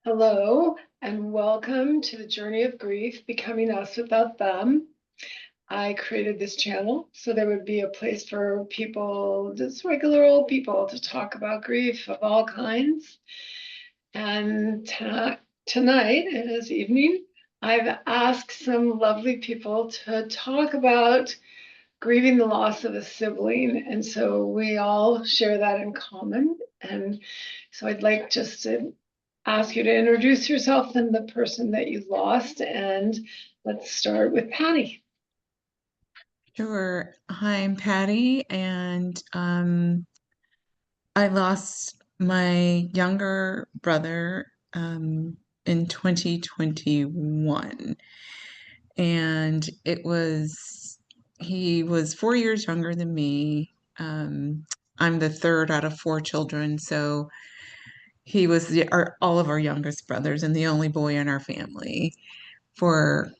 Hello, and welcome to the Journey of Grief, Becoming Us Without Them. I created this channel so there would be a place for people, just regular old people, to talk about grief of all kinds. And tonight, it is evening, I've asked some lovely people to talk about grieving the loss of a sibling. And so we all share that in common. And so I'd like just to ask you to introduce yourself and the person that you lost. And let's start with Patty. Sure. Hi, I'm Patty, and I lost my younger brother in 2021, and he was 4 years younger than me. I'm the third out of four children, so he was all of our youngest brothers and the only boy in our family for,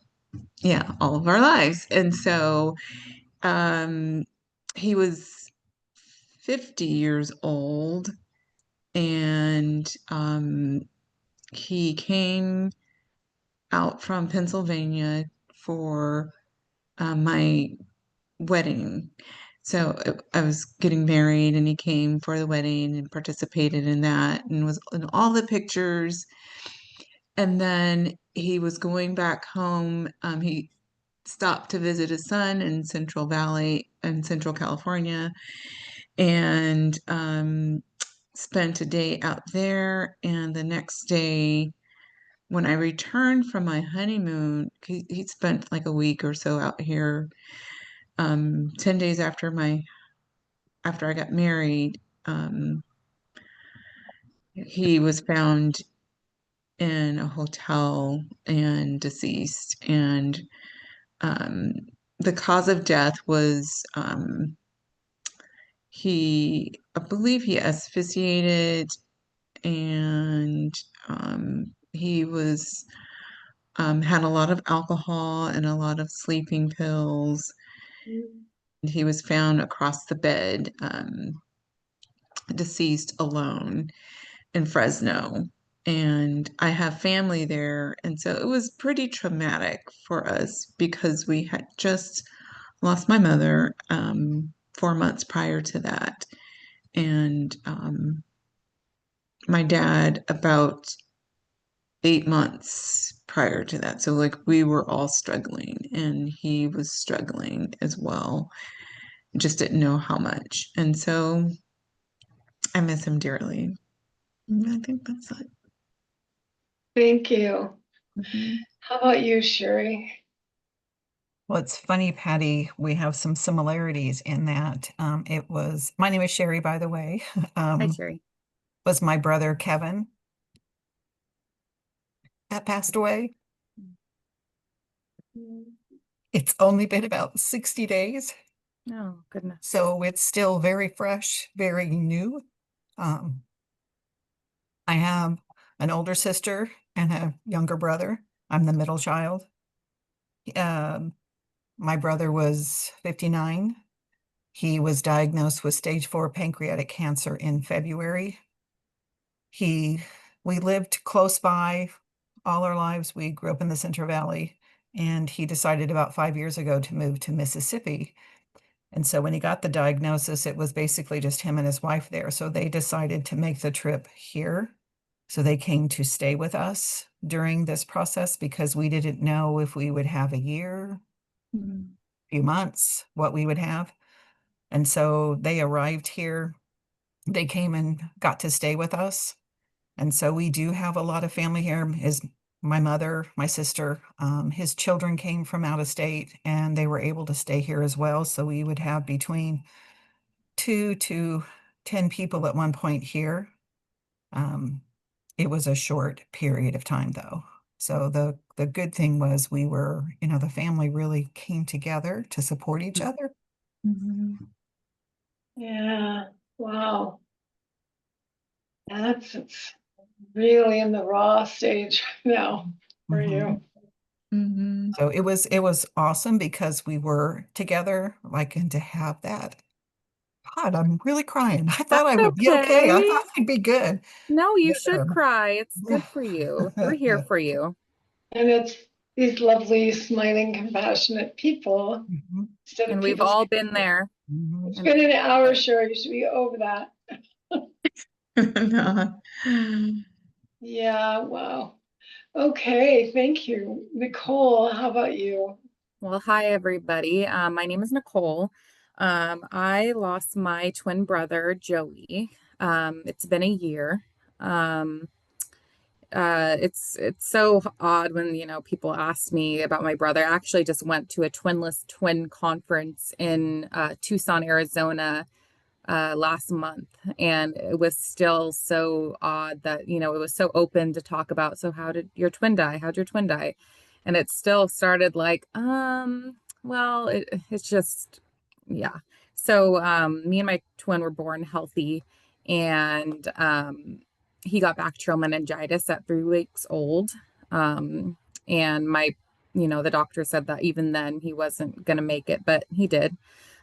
yeah, all of our lives. And so Um, he was 50 years old, and he came out from Pennsylvania for my wedding. So I was getting married, and he came for the wedding and participated in that and was in all the pictures. And then he was going back home. He stopped to visit his son in Central Valley in Central California and spent a day out there. And the next day, when I returned from my honeymoon, he spent like a week or so out here. 10 days after I got married, he was found in a hotel and deceased. And um, the cause of death was I believe he asphyxiated, and he was had a lot of alcohol and a lot of sleeping pills. He was found across the bed, deceased alone in Fresno. And I have family there. And so it was pretty traumatic for us because we had just lost my mother 4 months prior to that. And my dad about 8 months prior to that. So, like, we were all struggling, and he was struggling as well, just didn't know how much. And so I miss him dearly. I think that's it. Thank you. Mhm. How about you, Sherry? Well, it's funny, Patty, we have some similarities in that. My name is Sherry, by the way. Hi, Sherry. Was my brother Kevin that passed away. It's only been about 60 days, Oh, goodness. so it's still very fresh, very new. Um, I have an older sister and a younger brother. I'm the middle child. Um, my brother was 59. He was diagnosed with stage 4 pancreatic cancer in February. We lived close by all our lives. We grew up in the Central Valley, and he decided about 5 years ago to move to Mississippi. And so when he got the diagnosis, it was basically just him and his wife there. So they decided to make the trip here. So they came to stay with us during this process because we didn't know if we would have a year, few months, what we would have. And so they arrived here. They came and got to stay with us. And so we do have a lot of family here. My mother, my sister, his children came from out of state and they were able to stay here as well. So we would have between 2 to 10 people at one point here. It was a short period of time though. So the good thing was the family really came together to support each other. Mhm. Yeah, wow. It's really in the raw stage now for you. Mhm. So it was awesome because we were together, like, and to have that God, I'm really crying. I thought That's I would be okay. I okay. thought I'd be good. No, you should Yeah. cry. It's good for you. We're here for you. And it's these lovely, smiling, compassionate people Mhm, instead of And we've people all saying, been there. mhm. it's And been an hour, sure, you should be over that. No. Yeah, wow. Okay, thank you. Nicole, how about you? well, hi everybody. My name is Nicole. I lost my twin brother, Joey. It's been a year. Um, it's so odd when people ask me about my brother. I actually just went to a twinless twin conference in Tucson, Arizona last month, and it was still so odd that it was so open to talk about. So how did your twin die? How'd your twin die? And it still started like, well, it's just, yeah. So me and my twin were born healthy, and he got bacterial meningitis at 3 weeks old. And the doctor said that even then he wasn't going to make it, but he did.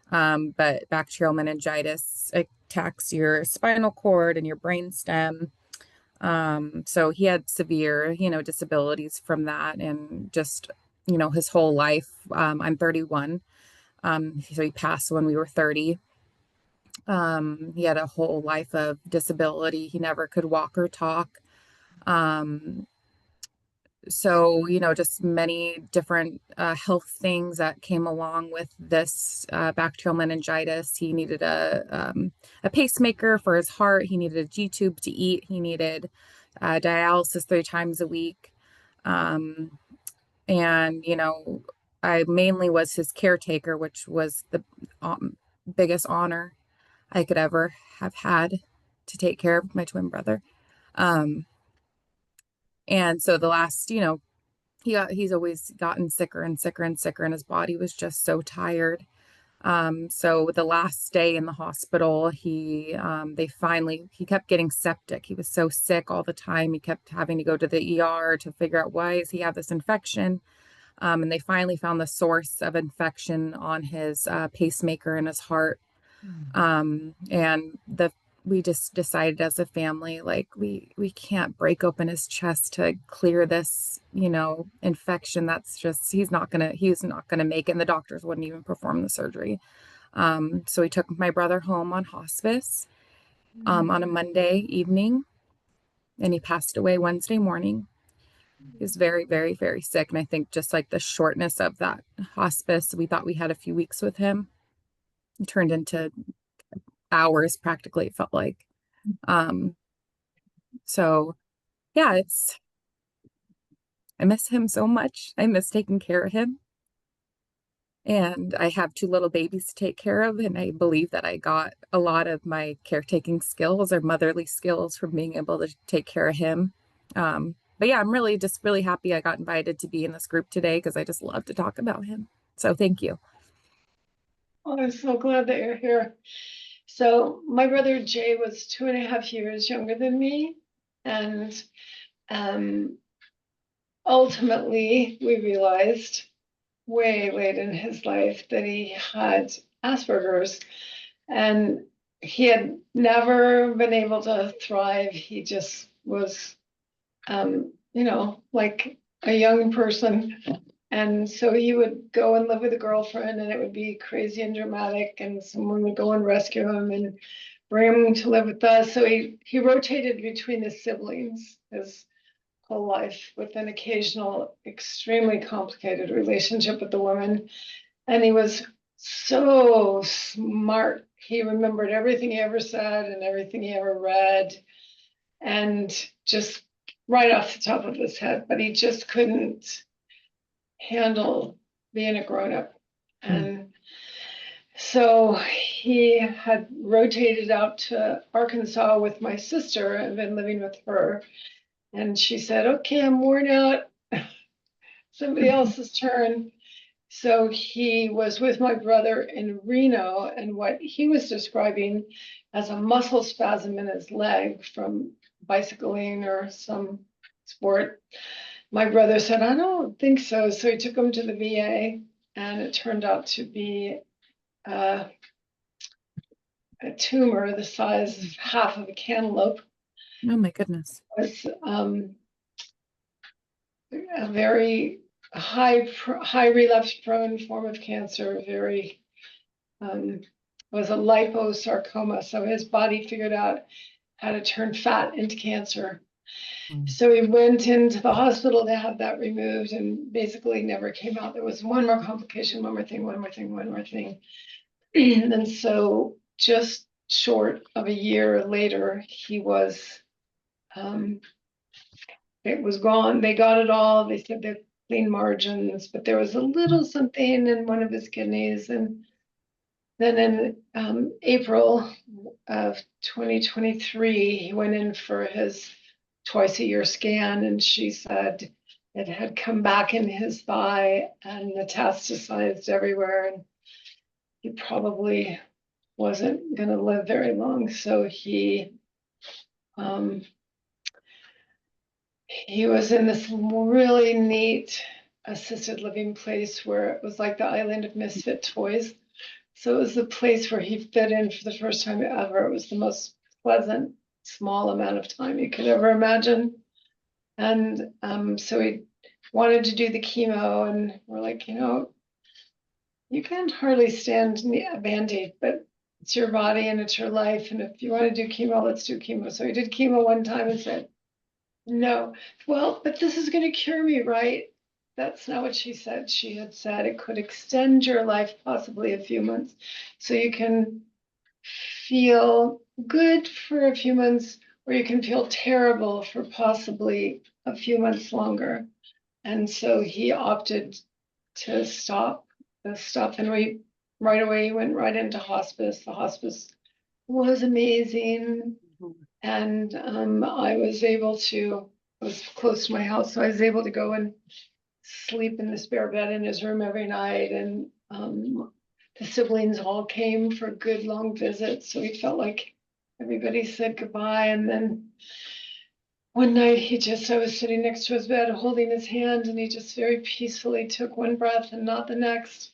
But bacterial meningitis attacks your spinal cord and your brain stem. So he had severe, disabilities from that, and just, his whole life. I'm 31. So he passed when we were 30. He had a whole life of disability. He never could walk or talk. Um, so just many different health things that came along with this bacterial meningitis. He needed a pacemaker for his heart. He needed a G-tube to eat. He needed dialysis 3 times a week. And I mainly was his caretaker, which was the biggest honor I could ever have had, to take care of my twin brother. um, and so the last he's always gotten sicker and sicker and sicker, and his body was just so tired. So the last day in the hospital, he kept getting septic. He was so sick all the time. He kept having to go to the ER to figure out, why does he have this infection? And they finally found the source of infection on his pacemaker in his heart. And we just decided as a family, like, we can't break open his chest to clear this infection. That's just, he's not gonna make it, and the doctors wouldn't even perform the surgery. So we took my brother home on hospice on a Monday evening, and he passed away Wednesday morning. He was very, very, very sick, and I think just like the shortness of that hospice, we thought we had a few weeks with him. It turned into hours, practically, it felt like. So yeah, I miss him so much. I miss taking care of him. And I have 2 little babies to take care of, and I believe that I got a lot of my caretaking skills or motherly skills from being able to take care of him. But yeah, I'm really happy I got invited to be in this group today, because I just love to talk about him. So thank you. Oh, I'm so glad that you're here. So my brother Jay was 2.5 years younger than me, and um, ultimately we realized way late in his life that he had Asperger's, and he had never been able to thrive. He just was, like a young person. And so he would go and live with a girlfriend, and it would be crazy and dramatic, and someone would go and rescue him and bring him to live with us. So he rotated between the siblings his whole life, with an occasional extremely complicated relationship with the woman. And he was so smart. He remembered everything he ever said and everything he ever read, and just right off the top of his head, but he just couldn't handle being a grown-up. And so he had rotated out to Arkansas with my sister and been living with her. And she said, okay, I'm worn out. Somebody else's turn. So he was with my brother in Reno, and what he was describing as a muscle spasm in his leg from bicycling or some sport. My brother said, I don't think so. So he took him to the VA, and it turned out to be a tumor the size of half of a cantaloupe. Oh my goodness. Was a very high relapse prone form of cancer, very was a liposarcoma. So his body figured out how to turn fat into cancer. So he went into the hospital to have that removed and basically never came out. There was one more complication, one more thing. And so just short of a year later, he was, it was gone. They got it all. They said they clean margins, but there was a little something in one of his kidneys. And then in April of 2023, he went in for his twice-a-year scan, and she said it had come back in his thigh and metastasized everywhere, and he probably wasn't going to live very long. So he was in this really neat assisted living place where it was like the island of misfit toys. So it was the place where he fit in for the first time ever. It was the most pleasant, small amount of time you could ever imagine. And so he wanted to do the chemo, and we're like, you can't hardly stand a Band-Aid, but it's your body and it's your life. And if you want to do chemo, let's do chemo. So he did chemo one time and said, no. Well, but this is going to cure me, right? That's not what she said. She had said it could extend your life possibly a few months. So you can feel good for a few months, or you can feel terrible for possibly a few months longer. And so he opted to stop the stuff. And right away went right into hospice. The hospice was amazing. And I was close to my house, so I was able to go and sleep in the spare bed in his room every night. And the siblings all came for good long visits, so he felt like everybody said goodbye. And then one night I was sitting next to his bed holding his hand, and he just very peacefully took one breath and not the next.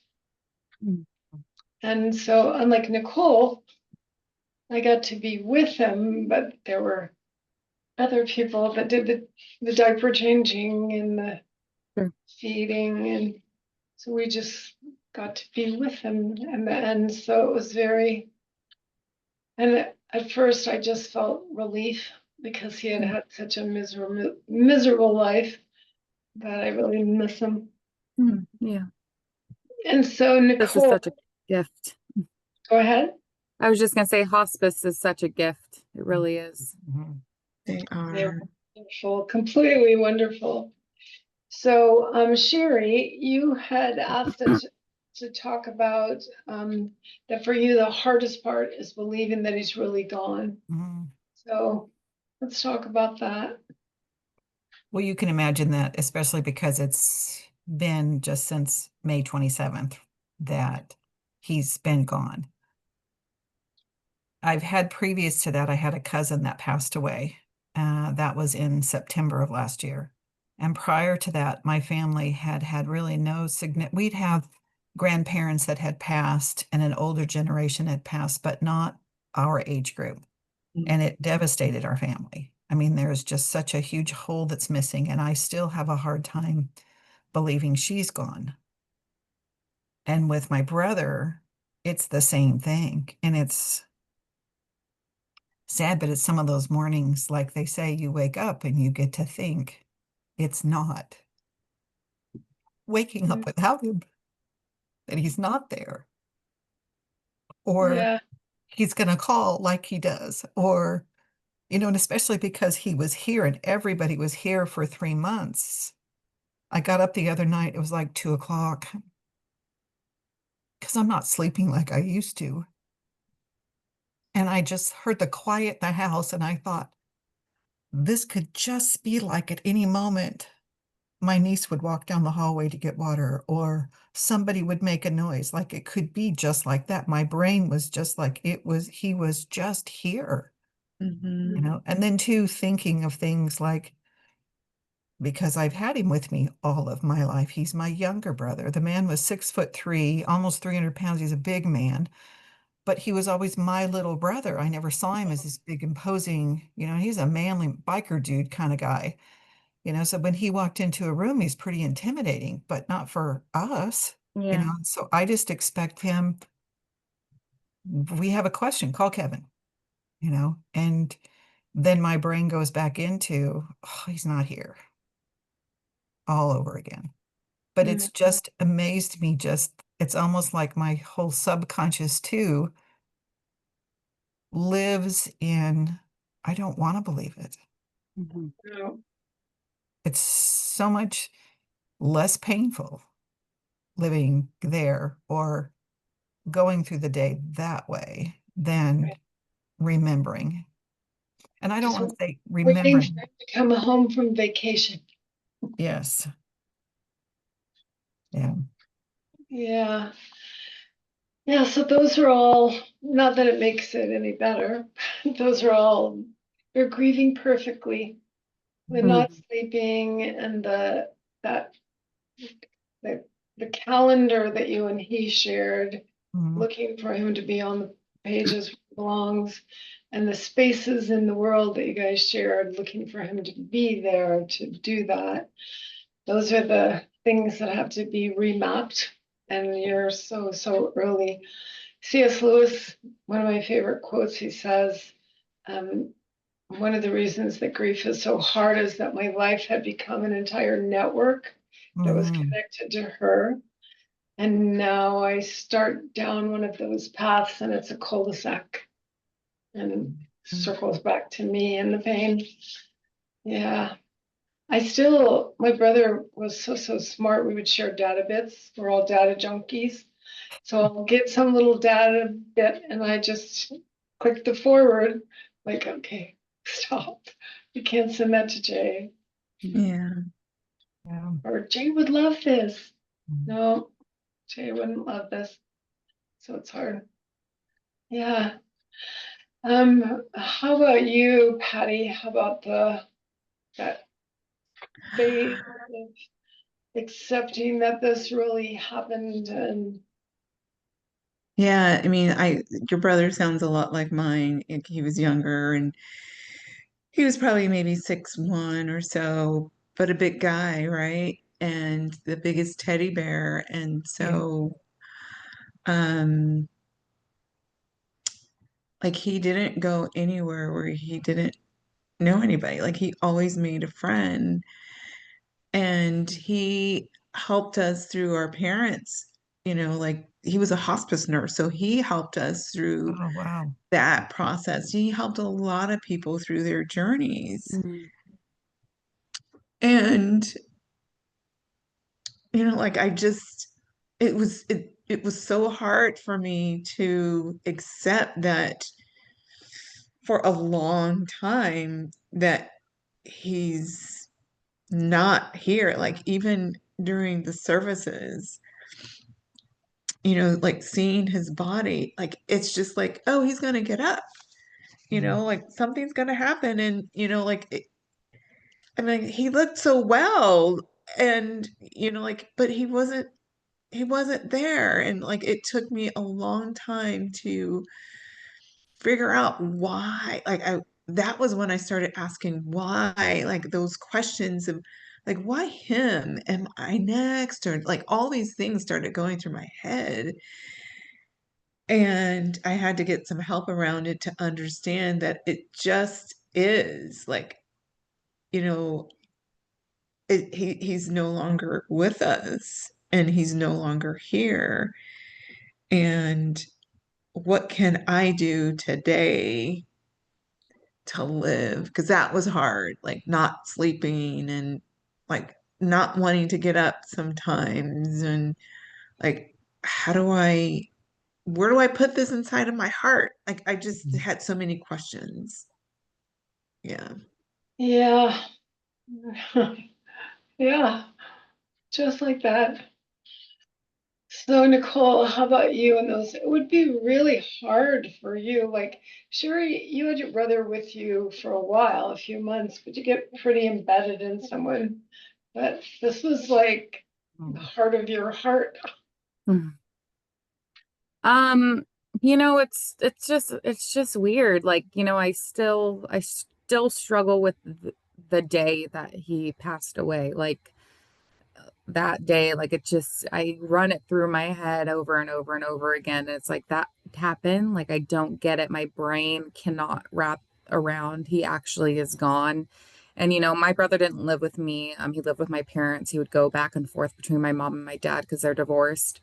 And so unlike Nicole, I got to be with him, but there were other people that did the diaper changing and the feeding, and so we just got to be with him in the end. So it was and at first I just felt relief because he had had such a miserable life that I really miss him. Yeah. And so This is Nicole, such a gift. go ahead. I was just going to say hospice is such a gift. It really is. They They're are. wonderful, completely wonderful. So, Sherry, you had asked us to talk about that for you, the hardest part is believing that he's really gone. So let's talk about that. Well, you can imagine that, especially because it's been just since May 27th that he's been gone. I've had previous to that, I had a cousin that passed away. That was in September of last year. And prior to that, my family had really no we'd have grandparents that had passed and an older generation had passed, but not our age group. And it devastated our family. I mean, there's just such a huge hole that's missing, and I still have a hard time believing she's gone. And with my brother, it's the same thing. And it's sad, but it's some of those mornings, like they say, you wake up and you get to think it's not waking up without him, that he's not there. Or he's going to call like he does, or and especially because he was here and everybody was here for 3 months. I got up the other night, it was like 2 o'clock, because I'm not sleeping like I used to. And I just heard the quiet in the house, and I thought, this could just be like at any moment, my niece would walk down the hallway to get water, or somebody would make a noise. Like it could be just like that. My brain was just like, he was just here. And then too, thinking of things like, because I've had him with me all of my life. He's my younger brother. The man was 6'3", almost 300 pounds. He's a big man. but he was always my little brother. I never saw him as this big imposing, he's a manly biker dude kind of guy, so when he walked into a room, he's pretty intimidating, but not for us, Yeah. so I just expect him, we have a question, call Kevin, and then my brain goes back into, oh, he's not here all over again. But it's just amazed me, it's almost like my whole subconscious too lives in, I don't want to believe it. Mhm. No. It's so much less painful living there or going through the day that way than remembering. And I don't Just want to say waiting for remembering. him to come home from vacation. Yes. Yeah. Yeah. Yeah, so those are all, not that it makes it any better, those are all, you're grieving perfectly. The not sleeping and that the the calendar that you and he shared, Mhm. looking for him to be on the pages where he belongs, and the spaces in the world that you guys shared, looking for him to be there to do that. Those are the things that have to be remapped, and you're so early. C.S. Lewis, one of my favorite quotes, he says, one of the reasons that grief is so hard is that my life had become an entire network that was Mhm. connected to her. And now I start down one of those paths and it's a cul-de-sac and circles back to me and the pain. Yeah. My brother was so smart. We would share data bits. We're all data junkies. So I'll get some little data bit and I just click the forward, like, okay, stop. You can't send that to Jay. Yeah. Yeah. Or Jay would love this. Mhm. No, Jay wouldn't love this. So it's hard. Yeah. How about you, Patty? How about that phase of accepting that this really happened and Yeah, I mean, your brother sounds a lot like mine. He was younger and he was probably maybe 6'1" or so, but a big guy, right? And the biggest teddy bear. And Yeah. so, um, like he didn't go anywhere where he didn't know anybody. Like he always made a friend and he helped us through our parents, like he was a hospice nurse, so he helped us through Oh, wow. that process. He helped a lot of people through their journeys. Mhm. And like it was so hard for me to accept that for a long time that he's not here. Like even during the services, like seeing his body, like it's just like, oh, he's gonna get up, like something's gonna happen. And like I mean, he looked so well, and like, but he wasn't there. And like it took me a long time to figure out why. Like that was when I started asking why, like those questions of like, why him? Am I next? Or like all these things started going through my head. And I had to get some help around it to understand that it just is like, you know, he's no longer with us and he's no longer here. And what can I do today to live? Because that was hard, like not sleeping and like not wanting to get up sometimes. And like, where do I put this inside of my heart? Like, I just had so many questions. Yeah. yeah. Yeah, just like that. So Nicole, how about you and those? It would be really hard for you. Like, sure, you had your brother with you for a while, a few months, but you get pretty embedded in someone. But this was like the Mhm. heart of your heart. Mhm. Um, it's just weird. Like, I still struggle with the day that he passed away. Like that day, like I run it through my head over and over and over again. And it's like that happened. Like I don't get it. My brain cannot wrap around he actually is gone. And my brother didn't live with me. He lived with my parents. He would go back and forth between my mom and my dad because they're divorced.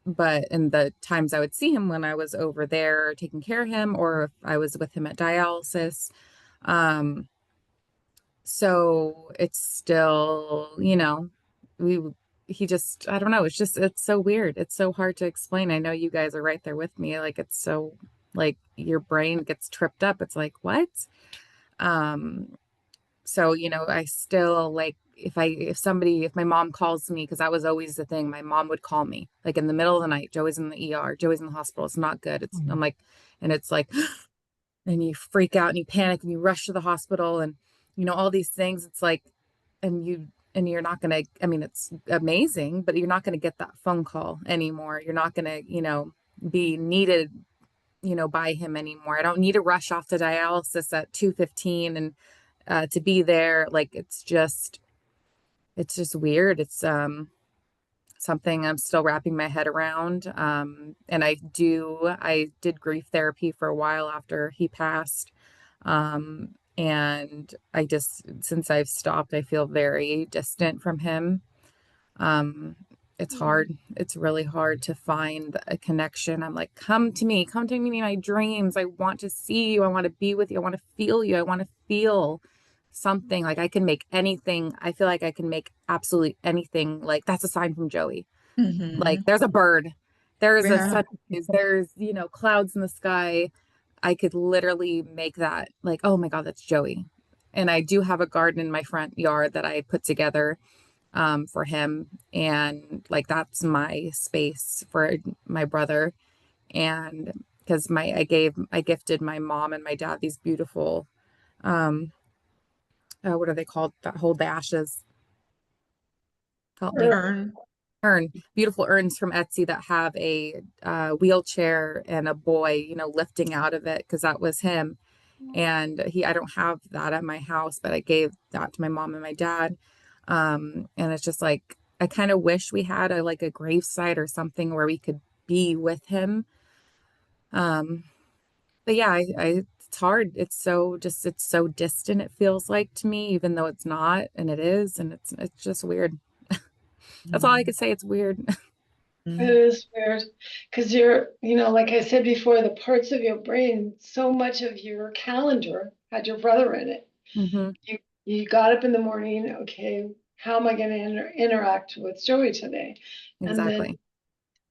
But in the times I would see him when I was over there taking care of him, or if I was with him at dialysis, um, so it's still, we he just, I don't know, it's so weird. It's so hard to explain. I know you guys are right there with me. Like it's so like your brain gets tripped up. It's like, what? Um, so, I still like if my mom calls me, because that was always the thing, my mom would call me like in the middle of the night, Joey's in the ER, Joey's in the hospital, it's not good. I'm like, and it's like, and you freak out and you panic and you rush to the hospital and all these things. It's like, and you're not gonna, I mean, it's amazing, but you're not gonna get that phone call anymore. You're not gonna, be needed, by him anymore. I don't need to rush off to dialysis at 2:15 and to be there. Like it's just weird. It's something I'm still wrapping my head around. And I did grief therapy for a while after he passed. And since I've stopped, I feel very distant from him. Um, it's hard. It's really hard to find a connection. I'm like, come to me in my dreams. I want to see you. I want to be with you. I want to feel you. I want to feel something. Like I can make anything. I feel like I can make absolutely anything. Like that's a sign from Joey. Like there's a bird, there's a Yeah. sunrise, there's, clouds in the sky. I could literally make that like, oh my God, that's Joey. And I do have a garden in my front yard that I put together for him. And like that's my space for my brother. And because I gifted my mom and my dad these beautiful um what are they called that hold the ashes? Help me. Earn. Beautiful urns from Etsy that have a wheelchair and a boy, lifting out of it because that was him. And I don't have that at my house, but I gave that to my mom and my dad. And it's just like, I kind of wish we had a gravesite or something where we could be with him. But yeah, it's hard. It's so distant. It feels like to me, even though it's not, and it is, and it's just weird. That's all I could say. It's weird. It is weird because like I said before, the parts of your brain, so much of your calendar had your brother in it. Hmm. You got up in the morning, okay, how am I going to interact with Joey today? And then Exactly.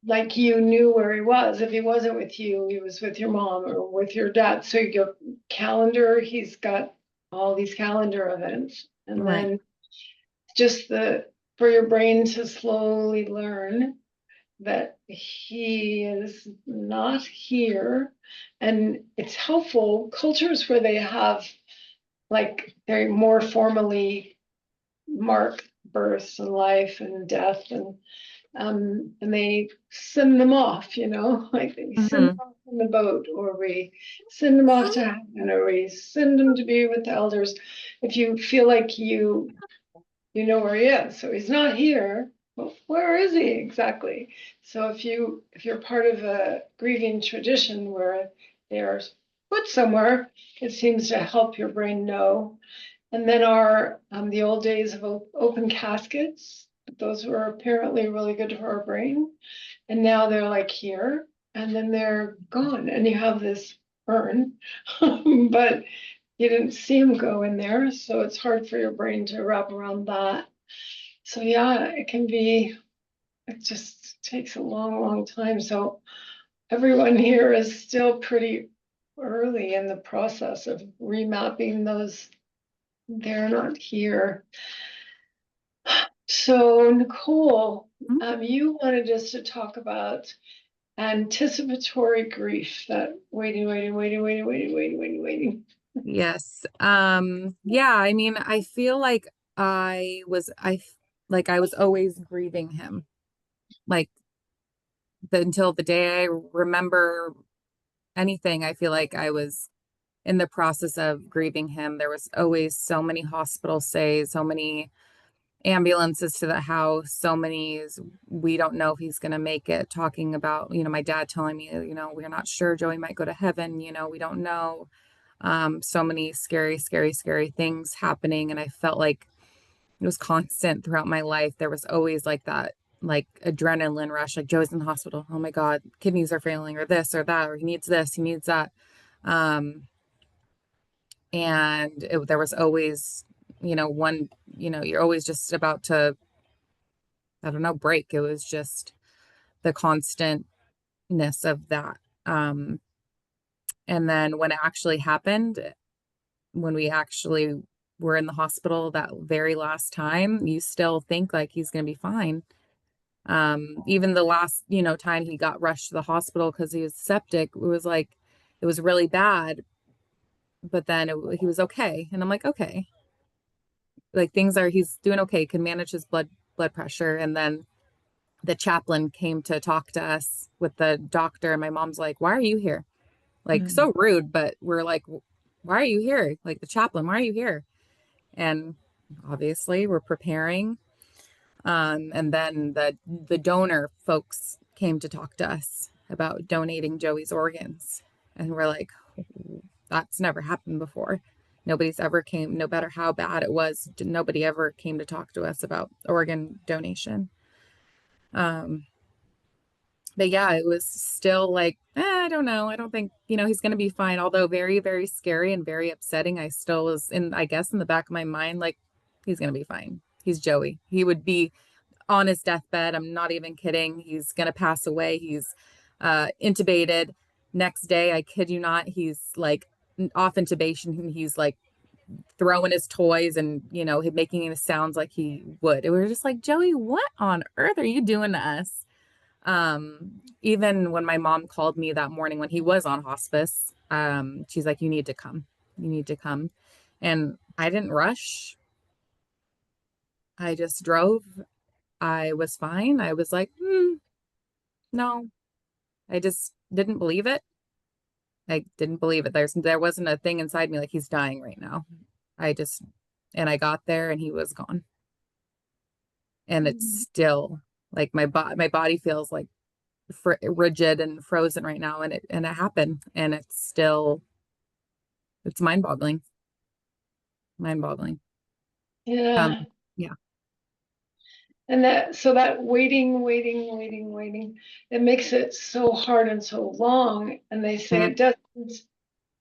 like you knew where he was. If he wasn't with you, he was with your mom or with your dad. So your calendar, he's got all these calendar events. And Right. then just for your brain to slowly learn that he is not here. And it's helpful cultures where they have like they more formally mark births and life and death and they send them off, like they send them Hmm. off in the boat, or we send them off to heaven, or we send them to be with the elders. If you feel like you know where he is, so he's not here. Well, where is he exactly? So if you're part of a grieving tradition where they are put somewhere, it seems to help your brain know. And then the old days of open caskets, those were apparently really good for our brain. And now they're like here, and then they're gone, and you have this urn, but you didn't see them go in there, so it's hard for your brain to wrap around that. So yeah, it just takes a long, long time. So everyone here is still pretty early in the process of remapping those. They're not here. So Nicole, you wanted us to talk about anticipatory grief, that waiting. Yes. Yeah, I mean, I feel like I was always grieving him. Like until the day I remember anything, I feel like I was in the process of grieving him. There was always so many hospital stays, so many ambulances to the house, so many, we don't know if he's going to make it, talking about, my dad telling me, we're not sure Joey might go to heaven, we don't know. So many scary, scary, scary things happening. And I felt like it was constant throughout my life. There was always like that, like adrenaline rush, like Joe's in the hospital. Oh my God, kidneys are failing, or this or that, or he needs this, he needs that. And there was always, you're always just about to, I don't know, break. It was just the constantness of that. And then when it actually happened, when we actually were in the hospital that very last time, you still think like he's going to be fine. Even the last, time he got rushed to the hospital because he was septic, it was really bad, but then he was okay. And I'm like, okay, like he's doing okay, can manage his blood pressure. And then the chaplain came to talk to us with the doctor, and my mom's like, why are you here? Like, so rude, but we're like, why are you here? Like, the chaplain, why are you here? And obviously we're preparing. And then the donor folks came to talk to us about donating Joey's organs. And we're like, that's never happened before. Nobody's ever came, no matter how bad it was, nobody ever came to talk to us about organ donation. But yeah, it was still like, I don't know. I don't think, he's going to be fine. Although very, very scary and very upsetting. I still was I guess in the back of my mind, like, he's going to be fine. He's Joey. He would be on his deathbed. I'm not even kidding. He's going to pass away. He's intubated. Next day, I kid you not, he's like off intubation, and he's like throwing his toys and, making it sounds like he would. And we were just like, Joey, what on earth are you doing to us? Even when my mom called me that morning when he was on hospice, she's like, you need to come. You need to come. And I didn't rush. I just drove. I was fine. I was like, no, I just didn't believe it. I didn't believe it. There wasn't a thing inside me like he's dying right now. And I got there and he was gone. And it's still like my body feels like rigid and frozen right now. And it happened, and it's mind-boggling. Yeah. Yeah. And that waiting, it makes it so hard and so long. And they say it doesn't,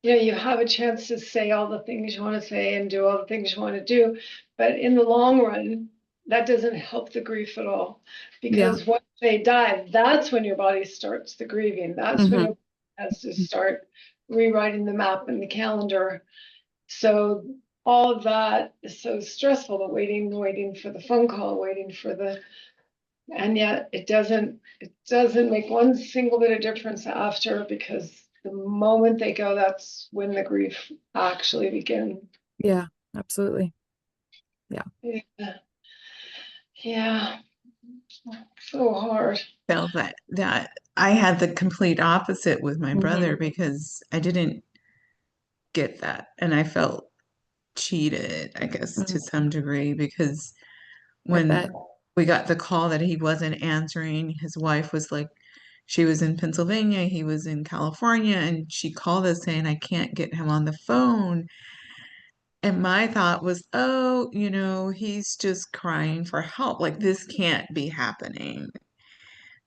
you have a chance to say all the things you want to say and do all the things you want to do. But in the long run, that doesn't help the grief at all. Because once they die, that's when your body starts the grieving. That's when your body has to start rewriting the map and the calendar. So all of that is so stressful, the waiting for the phone call, and yet it doesn't make one single bit of difference after, because the moment they go, that's when the grief actually begins. Yeah, absolutely. Yeah. Yeah. So hard. Felt that I had the complete opposite with my brother because I didn't get that, and I felt cheated, I guess, to some degree, because when we got the call that he wasn't answering, his wife was like, she was in Pennsylvania, he was in California, and she called us saying, I can't get him on the phone. And my thought was, oh, he's just crying for help. Like, this can't be happening.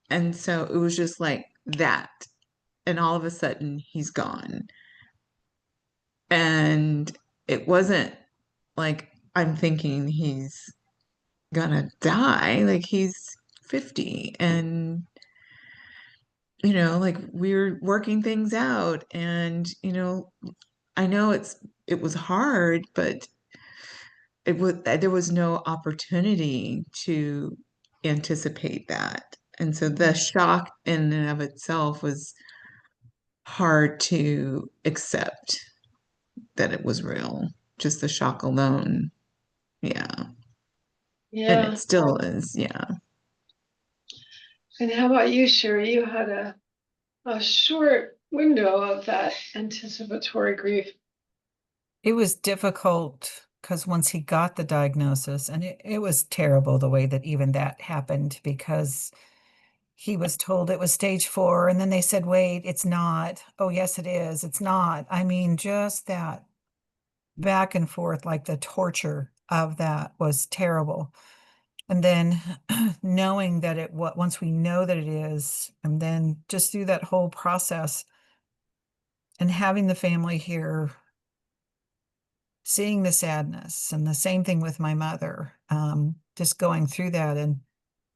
And so it was just like that. And all of a sudden, he's gone. And it wasn't like I'm thinking he's gonna die. Like, he's 50, and like, we're working things out, and I know it was hard, but there was no opportunity to anticipate that. And so the shock in and of itself was hard to accept, that it was real. Just the shock alone. Yeah. And Yeah. it still is. Yeah. And how about you, Sherry? You had a short window of that anticipatory grief. It was difficult because once he got the diagnosis, and it was terrible the way that even that happened, because he was told it was stage 4, and then they said, wait, it's not. Oh, yes, it is. It's not. I mean, just that back and forth, like the torture of that was terrible. And then knowing that once we know that it is, and then just through that whole process and having the family here, seeing the sadness, and the same thing with my mother, just going through that. And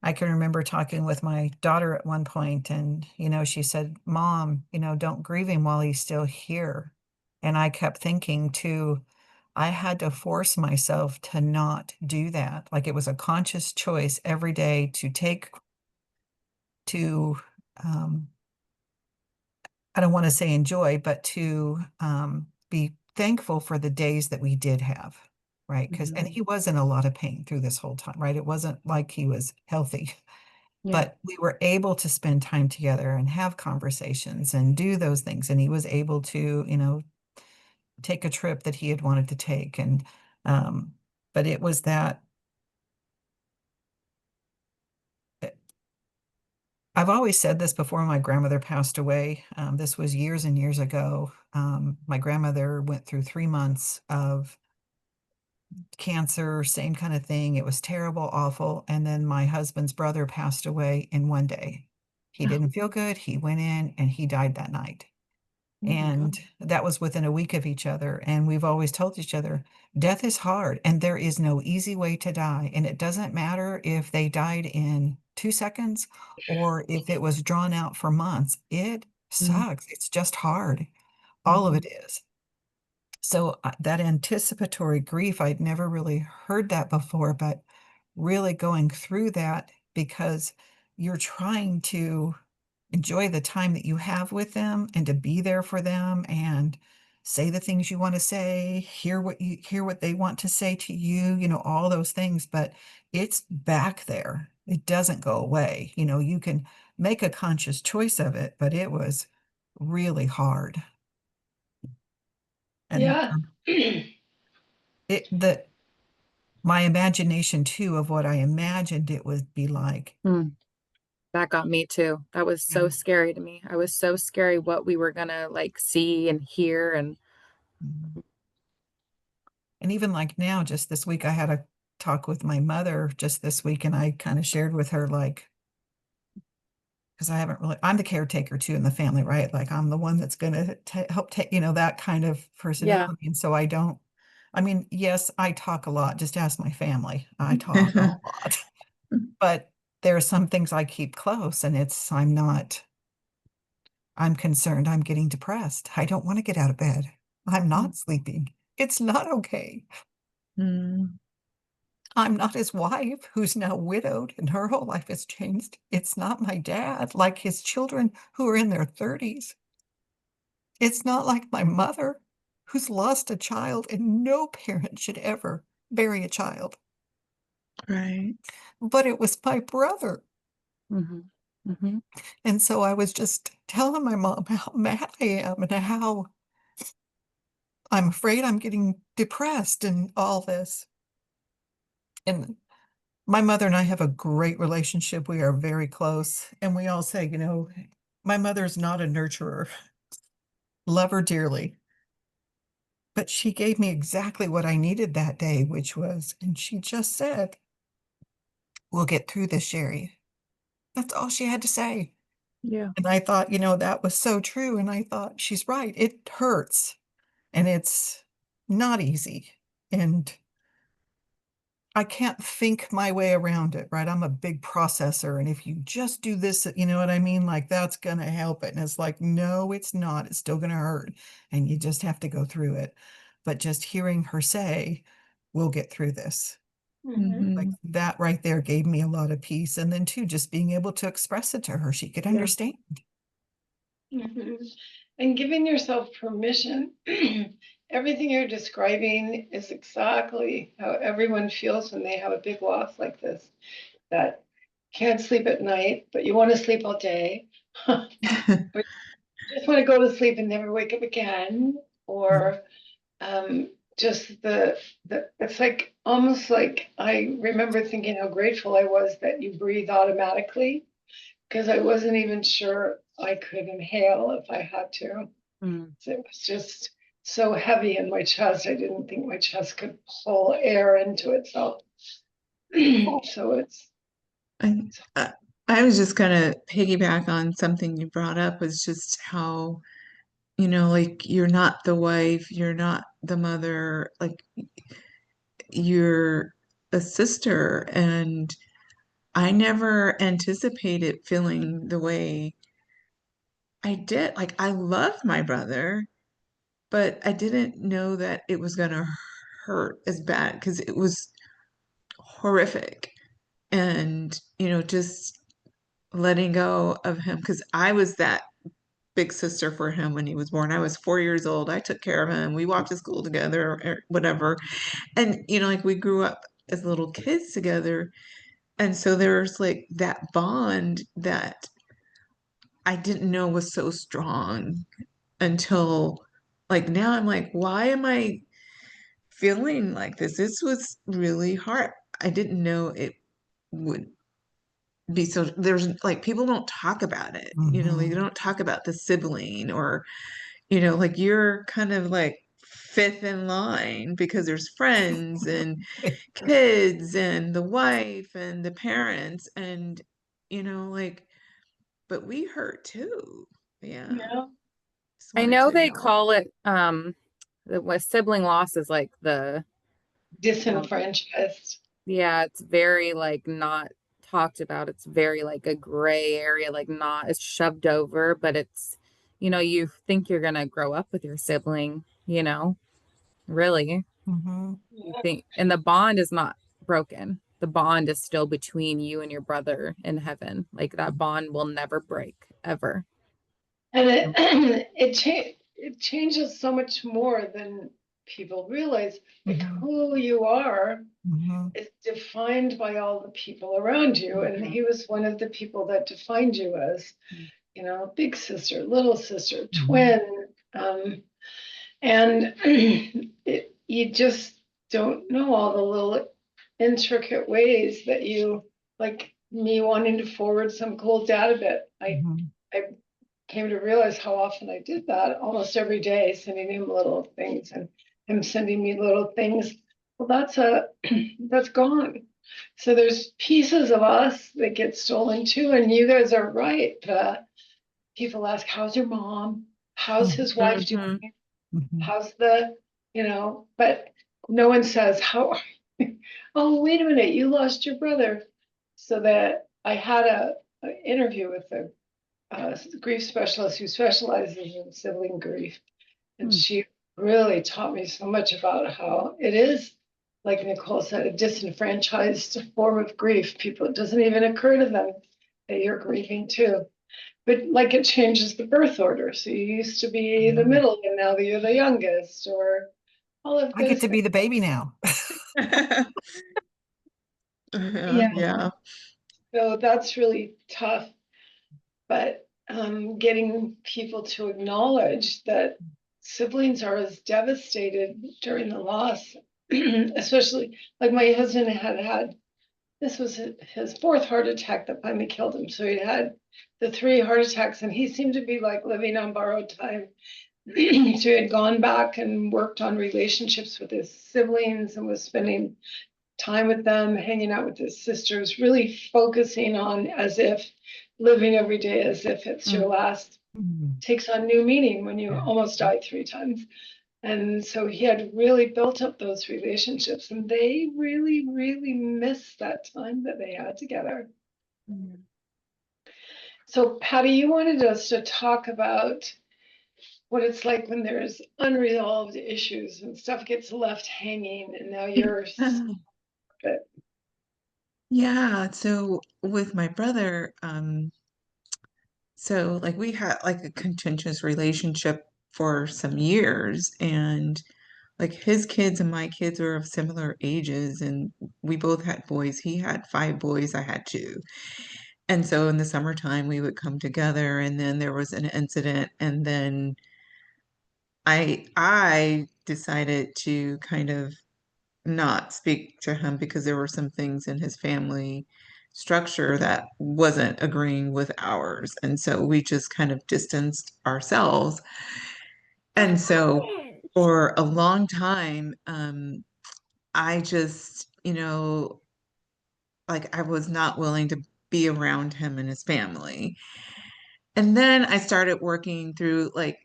I can remember talking with my daughter at one point, and, she said, Mom, don't grieve him while he's still here. And I kept thinking too, I had to force myself to not do that. Like it was a conscious choice every day to, um, I don't want to say enjoy, but to be thankful for the days that we did have, right? And he was in a lot of pain through this whole time, right? It wasn't like he was healthy. Yeah. But we were able to spend time together and have conversations and do those things. And he was able to, take a trip that he had wanted to take. And, but it was that I've always said this before my grandmother passed away. This was years and years ago. My grandmother went through 3 months of cancer, same kind of thing. It was terrible, awful. And then my husband's brother passed away in one day. He didn't feel good. He went in and he died that night. And that was within a week of each other. And we've always told each other, death is hard and there is no easy way to die. And it doesn't matter if they died in 2 seconds or if it was drawn out for months. It sucks. It's just hard. All of it is. So that anticipatory grief, I'd never really heard that before, but really going through that, because you're trying to enjoy the time that you have with them and to be there for them and say the things you want to say, hear what they want to say to you, all those things, but it's back there. It doesn't go away. You can make a conscious choice of it, but it was really hard. And Yeah. my imagination too of what I imagined it would be like. That got me too. That was so scary to me. I was so scary what we were gonna like see and hear. And And even like now, just this week, I had a talk with my mother just this week, and I kind of shared with her, like, because I'm the caretaker too in the family, right? Like I'm the one that's going to help take, that kind of personality. And so yes, I talk a lot. Just ask my family. I talk a lot. But there are some things I keep close, and I'm concerned I'm getting depressed. I don't want to get out of bed. I'm not sleeping. It's not okay. I'm not his wife, who's now widowed and her whole life has changed. It's not my dad, like his children who are in their 30s. It's not like my mother, who's lost a child, and no parent should ever bury a child. Right. But it was my brother. And so I was just telling my mom how mad I am and how I'm afraid I'm getting depressed and all this. And my mother and I have a great relationship. We are very close. And we all say, my mother's not a nurturer. Love her dearly. But she gave me exactly what I needed that day, and she just said, we'll get through this, Sherry. That's all she had to say. yeah. And I thought, that was so true. And I thought, she's right. It hurts and it's not easy. And I can't think my way around it, right? I'm a big processor. And if you just do this, you know what I mean? Like that's going to help it. And it's like, no, it's not. It's still going to hurt. And you just have to go through it. But just hearing her say, we'll get through this. Like that right there gave me a lot of peace. And then too, just being able to express it to her, she could understand. And giving yourself permission. Everything you're describing is exactly how everyone feels when they have a big loss like this. That can't sleep at night, but you want to sleep all day. But you just want to go to sleep and never wake up again. Or just the it's like almost like I remember thinking how grateful I was that you breathe automatically, because I wasn't even sure I could inhale if I had to. Mm. So it was just so heavy in my chest. I didn't think my chest could pull air into itself. So it's I, I I was just gonna piggyback on something you brought up, was just how, like, you're not the wife, you're not the mother, like you're a sister. And I never anticipated feeling the way I did. Like, I love my brother, but I didn't know that it was gonna hurt as bad, because it was horrific. And, just letting go of him, because I was that big sister for him when he was born. I was 4 years old. I took care of him. We walked to school together or whatever. And, like, we grew up as little kids together. And so there's like that bond that I didn't know was so strong until, like, now I'm like, why am I feeling like this? This was really hard. I didn't know it would be so. There's like, people don't talk about it, like, they don't talk about the sibling, or like, you're kind of like fifth in line, because there's friends and kids and the wife and the parents, and like, but we hurt too. Yeah. yeah, Just I wanted know to they acknowledge. call it the sibling loss is like the disenfranchised. yeah, it's very like not talked about. It's very like a gray area, like not it's shoved over, but it's you think you're gonna grow up with your sibling, really. Mm-hmm. You think, and the bond is not broken. The bond is still between you and your brother in heaven. Like that bond will never break ever. And it changes so much more than people realize. Like Mm-hmm. who you are Mm-hmm. is defined by all the people around you. And he was one of the people that defined you as, big sister, little sister, twin. And you just don't know all the little intricate ways that you, like me wanting to forward some cool data bit. I came to realize how often I did that, almost every day, sending him little things and him sending me little things. Well, that's gone. So there's pieces of us that get stolen too. And you guys are right. People ask, how's your mom? How's his wife Mm-hmm. doing? Mm-hmm. How's but no one says, how are you? Oh, wait a minute, you lost your brother. So that I had an interview with a grief specialist who specializes in sibling grief. And she really taught me so much about how it is, like Nicole said, a disenfranchised form of grief. People, it doesn't even occur to them that you're grieving too. But like it changes the birth order. So you used to be the middle and now you're the youngest, or all of I get those to things. be the baby now. Yeah, Yeah. yeah. So that's really tough. But getting people to acknowledge that siblings are as devastated during the loss, especially like my husband had this was his fourth heart attack that finally killed him. So he had the three heart attacks, and he seemed to be like living on borrowed time. So he had gone back and worked on relationships with his siblings and was spending time with them, hanging out with his sisters, really focusing on as if living every day as if it's your last, takes on new meaning when you almost died three times. And so he had really built up those relationships, and they really, really missed that time that they had together. So, Patty, you wanted us to talk about what it's like when there's unresolved issues and stuff gets left hanging, and now you're. Yeah, so with my brother, so like, we had like a contentious relationship for some years, and like his kids and my kids were of similar ages, and we both had boys. He had 5 boys, I had 2. And so in the summertime, we would come together, and then there was an incident, and then I decided to kind of not speak to him because there were some things in his family structure that wasn't agreeing with ours. And so we just kind of distanced ourselves. And so for a long time, I just, like I was not willing to be around him and his family. And then I started working through like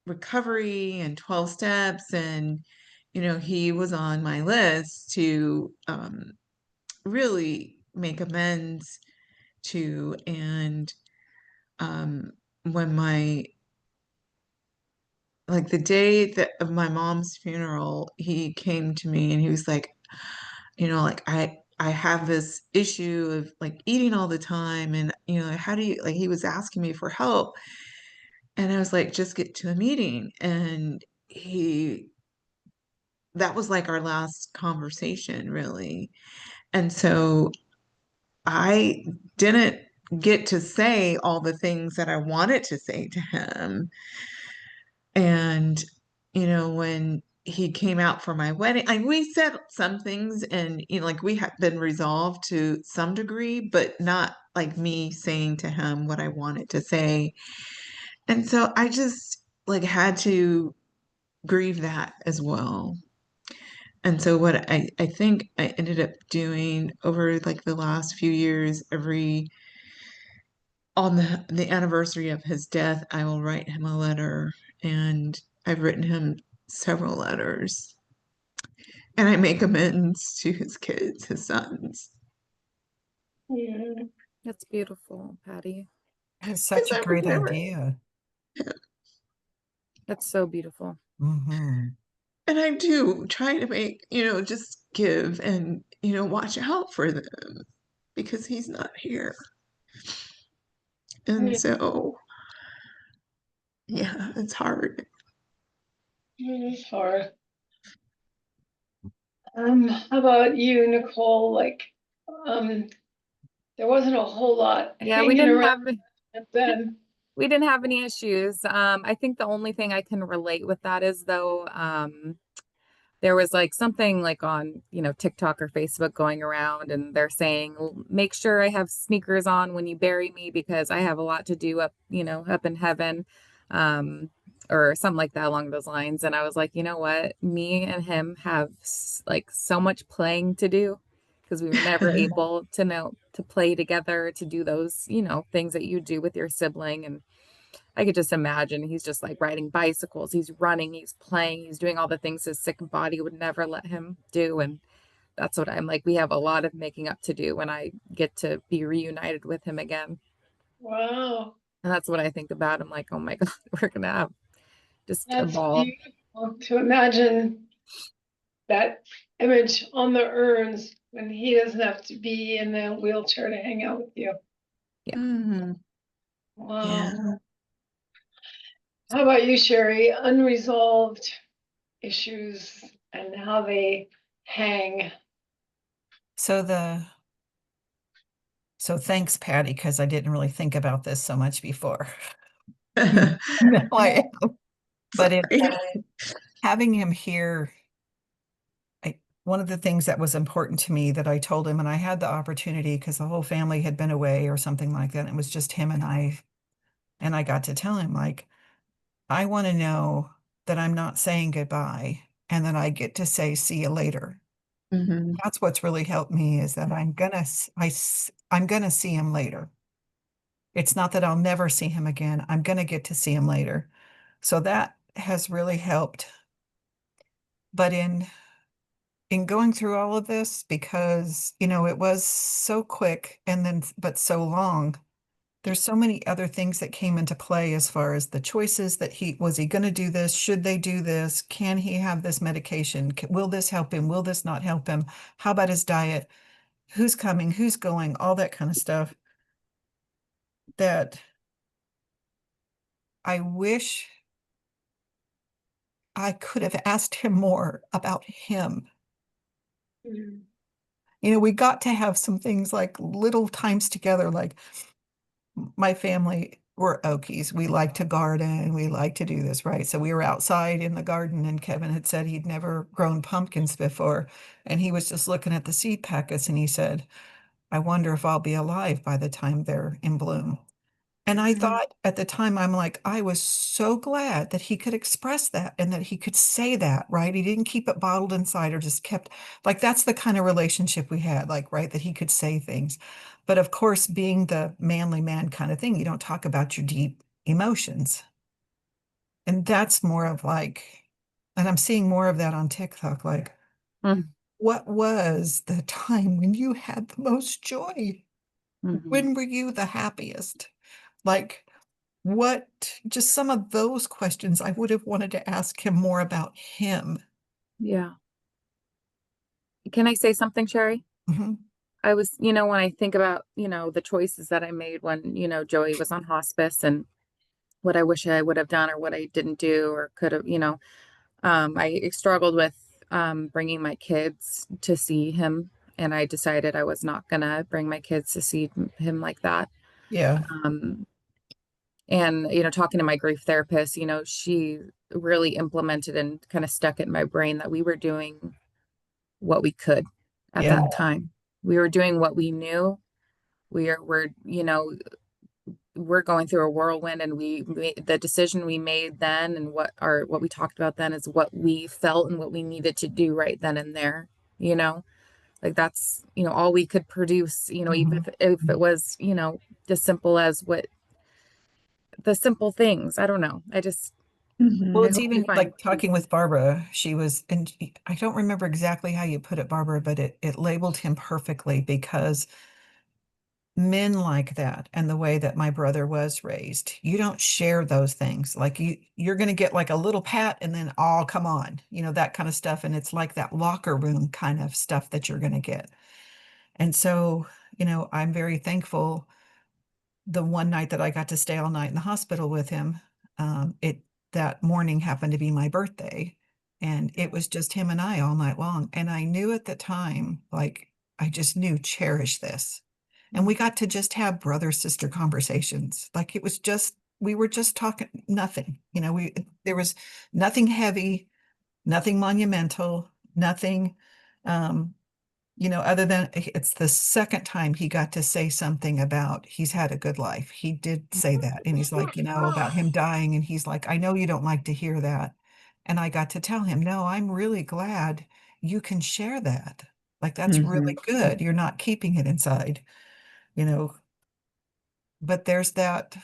recovery and 12 steps, and he was on my list to really make amends to. And um when my like the day that of my mom's funeral, he came to me and he was like, like I have this issue of like eating all the time, and how do you, like, he was asking me for help. And I was like, just get to a meeting. And he that was like our last conversation, really. And so I didn't get to say all the things that I wanted to say to him. And, when he came out for my wedding, we said some things, and, like we had been resolved to some degree, but not like me saying to him what I wanted to say. And so I just like had to grieve that as well. And so what I think I ended up doing over like the last few years, on the anniversary of his death, I will write him a letter. And I've written him several letters. And I make amends to his kids, his sons. Yeah. That's beautiful, Patty. It's Because such a I would great never. idea. That's so beautiful. Hmm. And I do try to make, just give and, watch out for them because he's not here. And so, yeah, it's hard. It's hard. How about you, Nicole? Like, there wasn't a whole lot Yeah, we hanging didn't around have then. we didn't have any issues. I think the only thing I can relate with that is though, there was like something like on, TikTok or Facebook going around, and they're saying, make sure I have sneakers on when you bury me because I have a lot to do up, up in heaven. Or something like that along those lines. And I was like, you know what? Me and him have like so much playing to do because we were never able to play together, to do those, things that you do with your sibling. And I could just imagine he's just like riding bicycles, he's running, he's playing, he's doing all the things his sick body would never let him do. And that's what I'm like. We have a lot of making up to do when I get to be reunited with him again. Wow, And that's what I think about. I'm like, oh my God, we're going to have just a that's ball. beautiful to imagine that image on the urns when he doesn't have to be in the wheelchair to hang out with you. Mhm. Wow. Yeah. How about you, Sherry? Unresolved issues and how they hang. So thanks, Patty, because I didn't really think about this so much before. No, but Sorry. having him here, one of the things that was important to me that I told him, and I had the opportunity because the whole family had been away or something like that. And it was just him and I got to tell him, like, I want to know that I'm not saying goodbye and that I get to say, see you later. Mhm. That's what's really helped me, is that I'm gonna see him later. It's not that I'll never see him again. I'm gonna get to see him later. So that has really helped. But in going through all of this, because it was so quick and then but so long, there's so many other things that came into play as far as the choices that he going to do this? Should they do this? Can he have this medication? Will this help him? Will this not help him? How about his diet? Who's coming? Who's going? All that kind of stuff that I wish I could have asked him more about him. Mm. You know, we got to have some things like little times together, like my family were Okies. We like to garden. We like to do this, right? So we were outside in the garden, and Kevin had said he'd never grown pumpkins before. And he was just looking at the seed packets and he said, I wonder if I'll be alive by the time they're in bloom. And I Mhm. thought at the time, I'm like, I was so glad that he could express that and that he could say that, right? He didn't keep it bottled inside or just kept, like, that's the kind of relationship we had, like, right, that he could say things. But of course, being the manly man kind of thing, you don't talk about your deep emotions. And that's more of like, and I'm seeing more of that on TikTok, like, Mm, what was the time when you had the most joy? mhm. When were you the happiest? Like, what, just some of those questions I would have wanted to ask him more about him. Yeah. Can I say something, Sherry? Mhm. I was, when I think about, the choices that I made when, Joey was on hospice and what I wish I would have done or what I didn't do or could have, I struggled with bringing my kids to see him. And I decided I was not going to bring my kids to see him like that. Yeah, Um, and, talking to my grief therapist, she really implemented and kind of stuck it in my brain that we were doing what we could at yeah, that time. We were doing what we knew. We're going through a whirlwind, and the decision we made then and what we talked about then is what we felt and what we needed to do right then and there, you know, like that's, all we could produce, even mhm, if it was, as simple as what the simple things. I don't know. Well, I Mhm. it's hope you even find like peace. talking with Barbara, she was, and I don't remember exactly how you put it, Barbara, but it labeled him perfectly because men like that and the way that my brother was raised, you don't share those things. Like you're going to get like a little pat and then, oh, come on, that kind of stuff. And it's like that locker room kind of stuff that you're going to get. And so, I'm very thankful the one night that I got to stay all night in the hospital with him, it that morning happened to be my birthday, and it was just him and I all night long. And I knew at the time, like, I just knew, cherish this. And we got to just have brother sister conversations. Like it was just, we were just talking nothing. There was nothing heavy, nothing monumental, nothing. Um, other than it's the second time he got to say something about he's had a good life. He did say that. And he's like, about him dying. And he's like, I know you don't like to hear that. And I got to tell him, no, I'm really glad you can share that. Like, that's really Mhm. good. You're not keeping it inside, you know, but there's that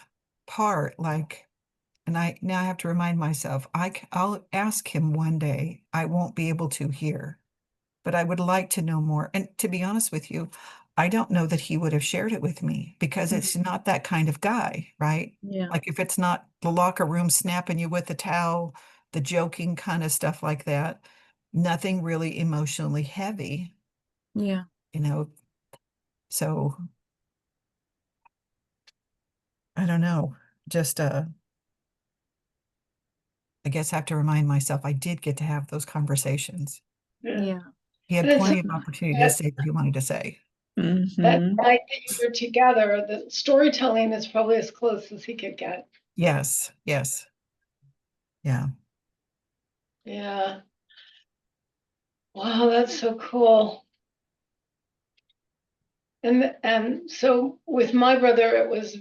part, like, and I now have to remind myself, I'll ask him one day. I won't be able to hear, but I would like to know more. And to be honest with you, I don't know that he would have shared it with me because Mhm. it's not that kind of guy, right? Yeah. Like if it's not the locker room snapping you with the towel, the joking kind of stuff like that, nothing really emotionally heavy, Yeah. you know. So I don't know. Just I guess I have to remind myself I did get to have those conversations. Yeah. Yeah. He had And it's plenty of opportunity to that, say what he wanted to say. that Mhm. night that you were together, the storytelling is probably as close as he could get. Yes, yes, yeah. Yeah. Wow, that's so cool. And so with my brother, it was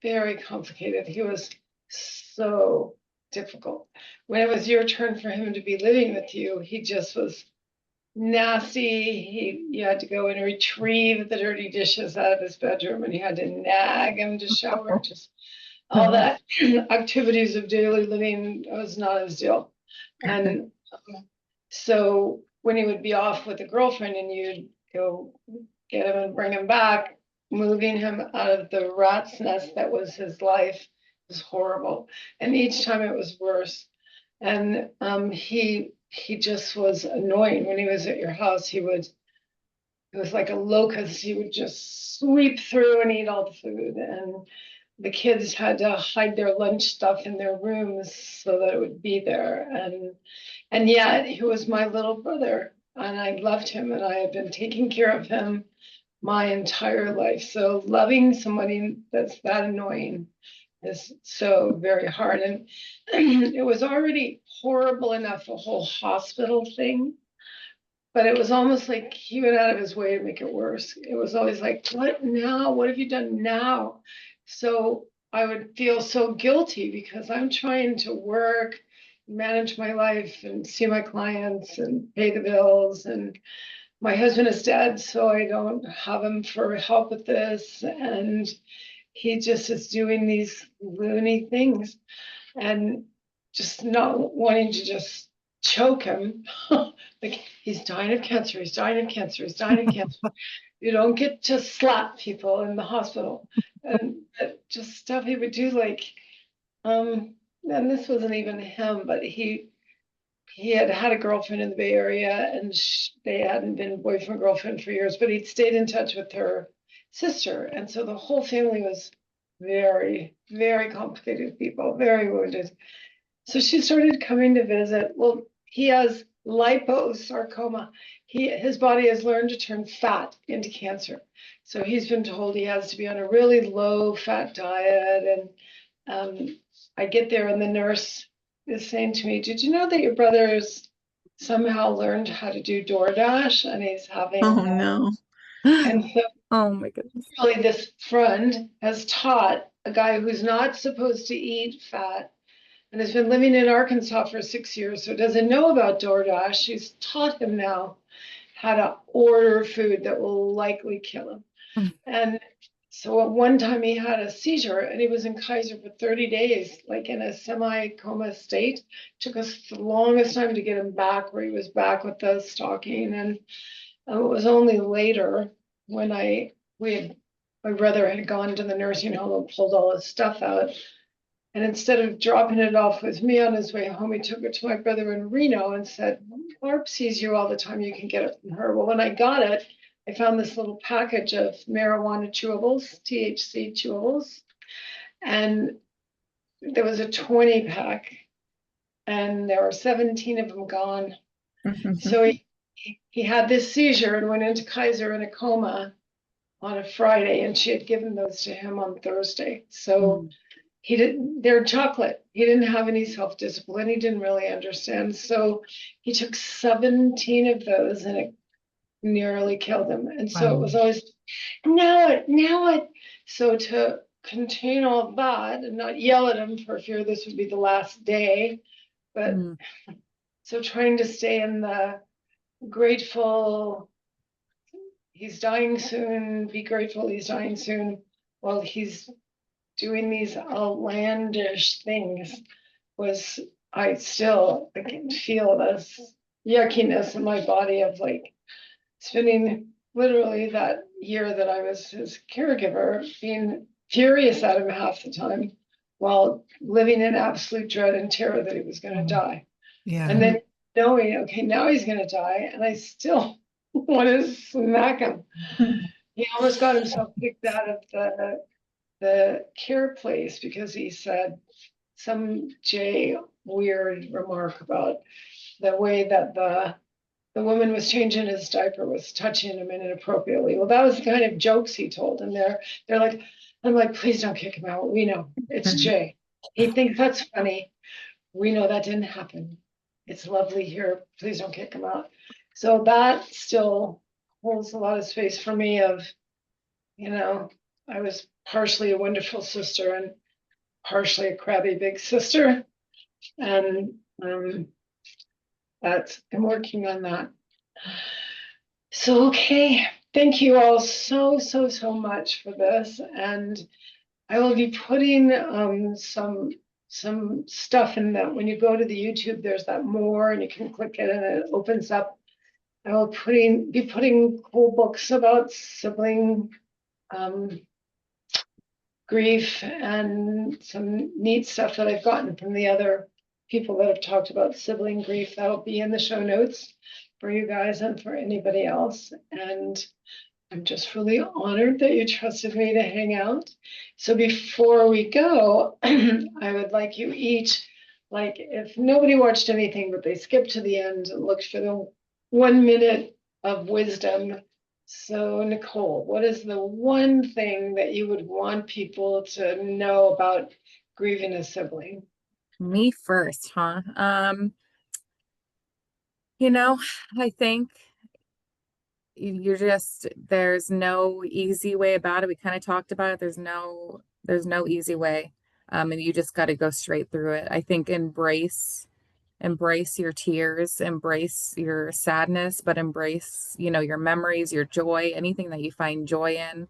very complicated. He was so difficult. When it was your turn for him to be living with you, he just was nasty. You had to go and retrieve the dirty dishes out of his bedroom, and you had to nag him to shower. Just all that activities of daily living was not his deal. And so when he would be off with a girlfriend and you'd go get him and bring him back, moving him out of the rat's nest that was his life was horrible. And each time it was worse. And he just was annoying when he was at your house. It was like a locust. He would just sweep through and eat all the food. And the kids had to hide their lunch stuff in their rooms so that it would be there. And yet he was my little brother, and I loved him, and I had been taking care of him my entire life. So loving somebody that's that annoying is so very hard. And it was already horrible enough, the whole hospital thing. But it was almost like he went out of his way to make it worse. It was always like, what now? What have you done now? So I would feel so guilty because I'm trying to work, manage my life, and see my clients and pay the bills. And my husband is dead, so I don't have him for help with this. And he just is doing these loony things and just not wanting to just choke him. Like, he's dying of cancer, he's dying of cancer, he's dying of cancer. You don't get to slap people in the hospital. And just stuff he would do, like, and this wasn't even him, but he had had a girlfriend in the Bay Area, and they hadn't been boyfriend girlfriend for years, but he'd stayed in touch with her sister, and so the whole family was very, very complicated people, very wounded. So she started coming to visit. Well, he has liposarcoma. His body has learned to turn fat into cancer. So he's been told he has to be on a really low fat diet. And I get there, and the nurse is saying to me, "Did you know that your brother's somehow learned how to do DoorDash, and he's having?" Oh no. And so Oh my goodness. really, this friend has taught a guy who's not supposed to eat fat and has been living in Arkansas for 6 years, so doesn't know about DoorDash. She's taught him now how to order food that will likely kill him. Mm. And so at one time he had a seizure, and he was in Kaiser for 30 days, like in a semi-coma state. Took us the longest time to get him back, where he was back with the stocking. And it was only later when my brother had gone to the nursing home and pulled all his stuff out. And instead of dropping it off with me on his way home, he took it to my brother in Reno and said, "Barb sees you all the time, you can get it from her." Well, when I got it, I found this little package of marijuana chewables, THC chewables, and there was a 20 pack, and there were 17 of them gone. So he had this seizure and went into Kaiser in a coma on a Friday, and she had given those to him on Thursday. So they're chocolate. He didn't have any self-discipline. He didn't really understand. So he took 17 of those, and it nearly killed him. And so it was always, now it. So to contain all that and not yell at him for fear this would be the last day, but so trying to stay in the grateful, he's dying soon, be grateful he's dying soon, while he's doing these outlandish things, was, I can feel this yuckiness in my body of like spending literally that year that I was his caregiver, being furious at him half the time while living in absolute dread and terror that he was going to die. Yeah. And then knowing, okay, now he's going to die, and I still want to smack him. He almost got himself kicked out of the care place because he said some weird remark about the way that the woman was changing his diaper was touching him inappropriately. Well, that was the kind of jokes he told, and they're like, I'm like, please don't kick him out. We know it's Jay. He thinks that's funny. We know that didn't happen. It's lovely here. Please don't kick him out. So that still holds a lot of space for me of, I was partially a wonderful sister and partially a crabby big sister. And I'm working on that. So, okay. Thank you all so much for this. And I will be putting some stuff in that. When you go to the YouTube, there's that more, and you can click it and it opens up. I will be putting cool books about sibling grief and some neat stuff that I've gotten from the other people that have talked about sibling grief. That'll be in the show notes for you guys and for anybody else. And I'm just really honored that you trusted me to hang out. So before we go, I would like you each, like if nobody watched anything, but they skipped to the end and looked for the 1 minute of wisdom. So Nicole, what is the one thing that you would want people to know about grieving a sibling? Me first, huh? I think you're just, there's no easy way about it. We kind of talked about it. There's no easy way. And you just got to go straight through it. I think embrace your tears, embrace your sadness, but embrace, your memories, your joy, anything that you find joy in.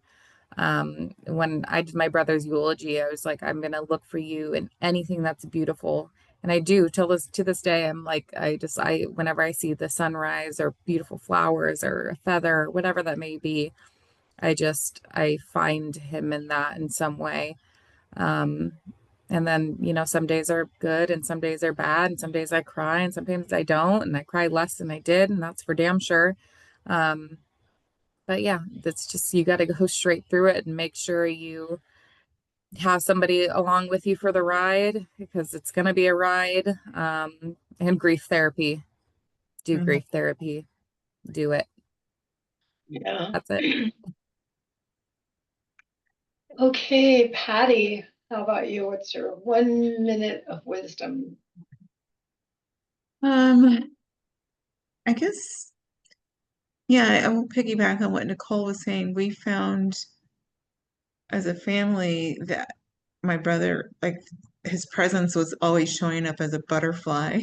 When I did my brother's eulogy, I was like, I'm gonna look for you in anything that's beautiful. And I do to this day. I'm like, whenever I see the sunrise or beautiful flowers or a feather, or whatever that may be, I find him in that in some way. Um, and then, some days are good and some days are bad, and some days I cry and sometimes I don't, and I cry less than I did, and that's for damn sure. Um, but yeah, that's just, you got to go straight through it and make sure you have somebody along with you for the ride, because it's going to be a ride. And grief therapy, do Mhm. grief therapy, do it. Yeah. That's it. Okay, Patty, how about you? What's your 1 minute of wisdom? I guess, yeah, I will piggyback on what Nicole was saying. We found as a family that my brother, like his presence was always showing up as a butterfly.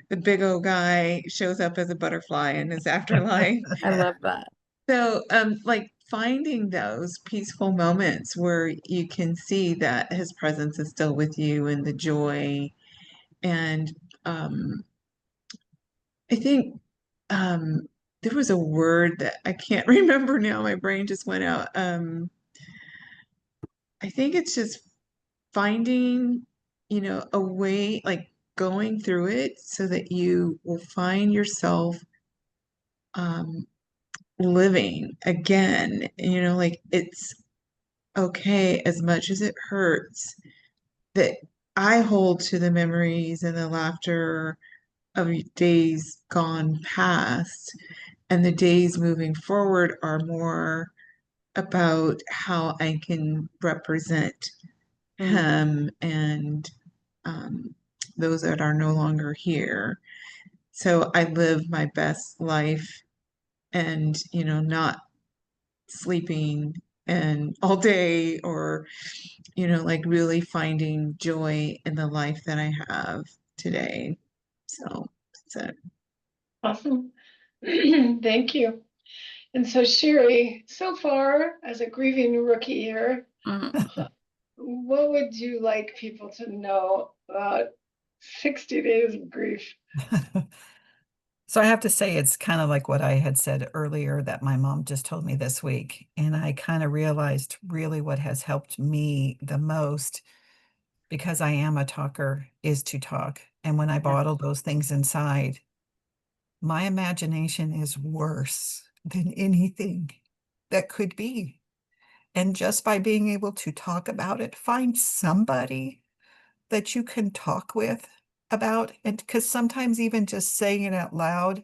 The big old guy shows up as a butterfly in his afterlife. I love that. So, like finding those peaceful moments where you can see that his presence is still with you and the joy. And I think there was a word that I can't remember now. My brain just went out. I think it's just finding, a way, like going through it so that you will find yourself um, living again. Like it's okay as much as it hurts that I hold to the memories and the laughter of days gone past, and the days moving forward are more about how I can represent Mm, him and um, those that are no longer here. So I live my best life and, not sleeping and all day or, like really finding joy in the life that I have today. So that's it. Awesome. Thank you. And so, Sherry, so far as a grieving rookie here, mm. what would you like people to know about 60 days of grief? So I have to say, it's kind of like what I had said earlier that my mom just told me this week. And I kind of realized really what has helped me the most, because I am a talker, is to talk. And when I Yeah. bottle those things inside, my imagination is worse than anything that could be. And just by being able to talk about it, find somebody that you can talk with about. And because sometimes even just saying it out loud,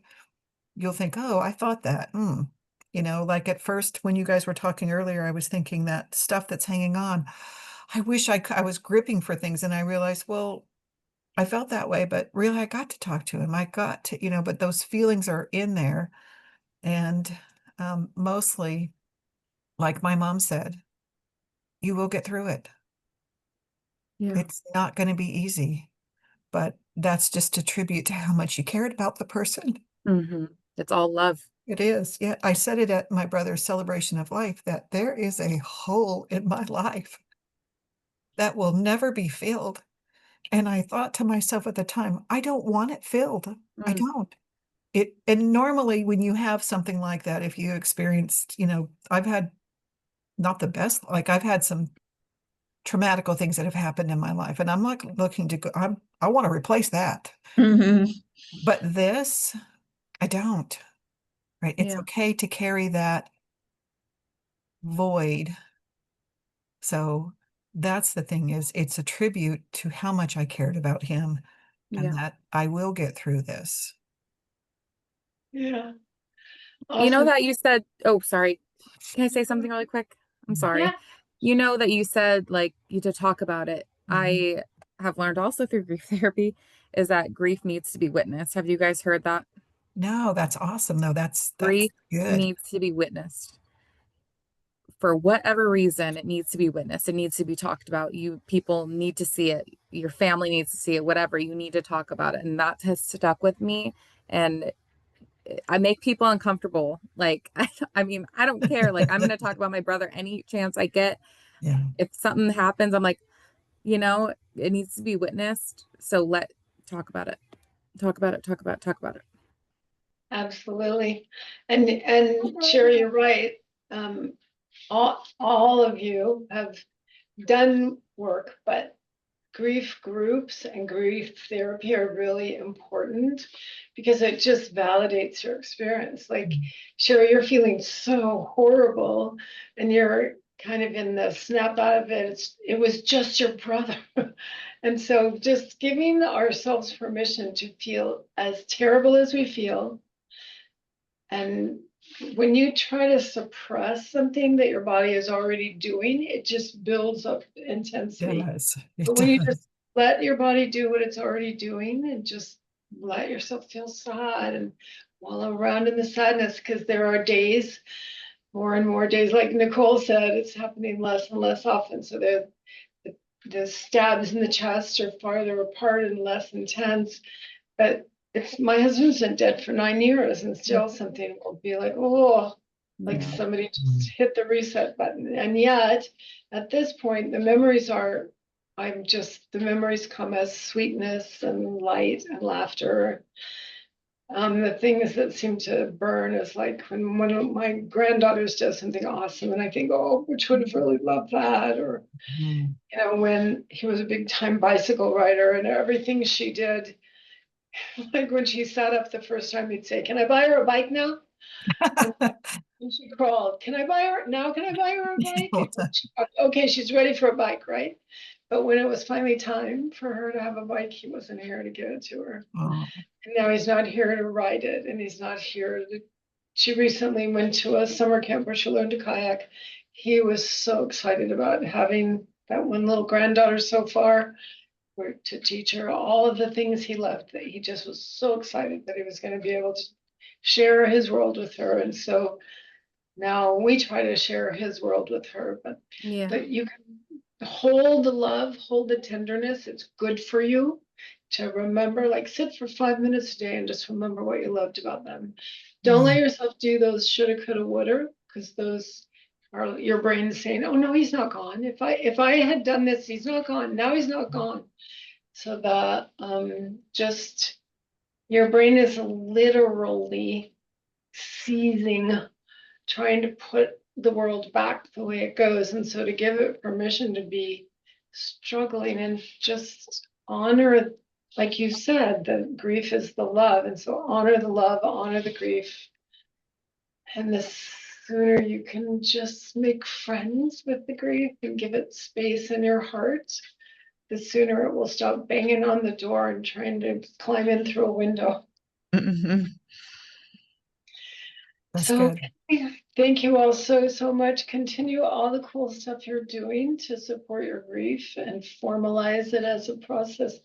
you'll think, oh, I thought that. Like at first when you guys were talking earlier, I was thinking that stuff that's hanging on. I wish I was gripping for things, and I realized, well, I felt that way, but really I got to talk to him. I got to, but those feelings are in there. And mostly, like my mom said, you will get through it. Yeah. It's not going to be easy, but that's just a tribute to how much you cared about the person. Hmm. It's all love. It is. Yeah, I said it at my brother's celebration of life that there is a hole in my life that will never be filled. And I thought to myself at the time, I don't want it filled. I Mm, don't. And normally when you have something like that, if you experienced, I've had not the best, like I've had some traumatical things that have happened in my life, and I'm not looking to go, I want to replace that. Mhm. But this, I don't. right? It's Yeah. okay to carry that void. So that's the thing, is it's a tribute to how much I cared about him and Yeah. that I will get through this. Yeah. You know Awesome. that you said, oh, sorry. Can I say something really quick? I'm sorry. Yeah. You know that you said like you to talk about it. Mhm. I have learned also through grief therapy is that grief needs to be witnessed. Have you guys heard that? No, that's awesome though. That's Grief good. needs to be witnessed. For whatever reason, it needs to be witnessed. It needs to be talked about. You people need to see it. Your family needs to see it, whatever. You need to talk about it. And that has stuck with me. And I make people uncomfortable. Like, I mean, I don't care. Like, I'm going to talk about my brother any chance I get. Yeah. If something happens, I'm like, you know, it needs to be witnessed. So talk about it. Talk about it. Talk about it. Talk about it. Absolutely. And Sherry, you're right. Um, all of you have done work, but grief groups and grief therapy are really important because it just validates your experience. Like, Sherry, you're feeling so horrible and you're kind of in the snap out of it. It was just your brother. And so just giving ourselves permission to feel as terrible as we feel. And when you try to suppress something that your body is already doing, it just builds up intensity. Yes, it But when you does. just let your body do what it's already doing and just let yourself feel sad and wallow around in the sadness, because there are days, more and more days, like Nicole said, it's happening less and less often. So the stabs in the chest are farther apart and less intense. But if my husband's been dead for 9 years and still something will be like, oh, like Yeah. somebody just hit the reset button. And yet, at this point, the memories come as sweetness and light and laughter. The things that seem to burn is like when one of my granddaughters does something awesome, and I think, oh, which would have really loved that, or Mm. when he was a big time bicycle rider and everything she did, like when she sat up the first time, he'd say, "Can I buy her a bike now?" And she crawled, "Can I buy her now? Can I buy her a bike?" Okay, she's ready for a bike, right? But when it was finally time for her to have a bike, he wasn't here to give it to her. Oh, And now he's not here to ride it, and he's not here to. She recently went to a summer camp where she learned to kayak. He was so excited about having that one little granddaughter so far, to teach her all of the things he loved, that he just was so excited that he was going to be able to share his world with her. And so now we try to share his world with her, Yeah. but you can hold the love, hold the tenderness. It's good for you to remember, like sit for 5 minutes a day and just remember what you loved about them. Don't let yourself do those shoulda, coulda, woulda, because those are your brain saying, oh no, he's not gone. If I had done this, he's not gone. Now he's not gone. So that just your brain is literally seizing, trying to put the world back the way it goes. And so to give it permission to be struggling and just honor, like you said, the grief is the love. And so honor the love, honor the grief. And the sooner you can just make friends with the grief and give it space in your heart, the sooner it will stop banging on the door and trying to climb in through a window. Mhm. that's So good. thank you all so much. Continue all the cool stuff you're doing to support your grief and formalize it as a process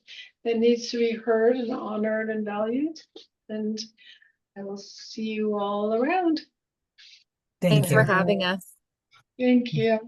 that needs to be heard and honored and valued. And I will see you all around. Thank Thanks for you. having us. Thank you.